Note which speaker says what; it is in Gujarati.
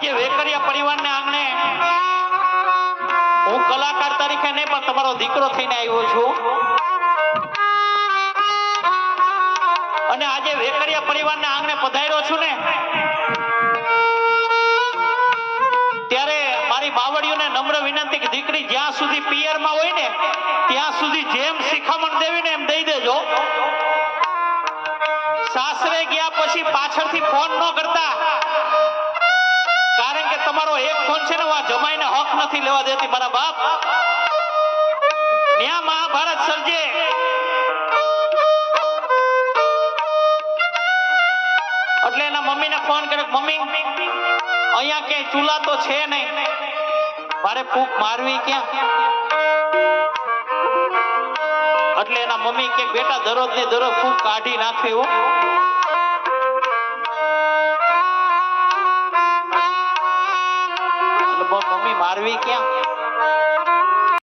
Speaker 1: આજે વેકરિયા પરિવારને આંગણે હું કલાકાર તરીકે નહીં પણ તમારો દીકરો થઈને આવ્યો છું અને આજે વેકરિયા પરિવારને આંગણે પધાર્યો છું ને ત્યારે મારી બાવળીઓને નમ્ર વિનંતી કે દીકરી જ્યાં સુધી પિયરમાં હોય ને ત્યાં સુધી જેમ શિખામણ દેવી ને એમ દઈ દેજો સાસરે ગયા પછી પાછળથી ફોન ન કરતા કારણ કે તમારો એક ફોન છે ને આ જમાઈને હક નથી લેવા દેતી મારા બાપ ત્યાં મહાભારત સર્જે એટલે એના મમ્મીને ફોન કરે મમ્મી અહીંયા ક્યાંય ચૂલા તો છે નહીં મારે ફૂંક મારવી ક્યાં એટલે એના મમ્મી કે બેટા દરરોજ ને દરરોજ ફૂંક કાઢી નાખવી હો મમ્મી મારવી ક્યાં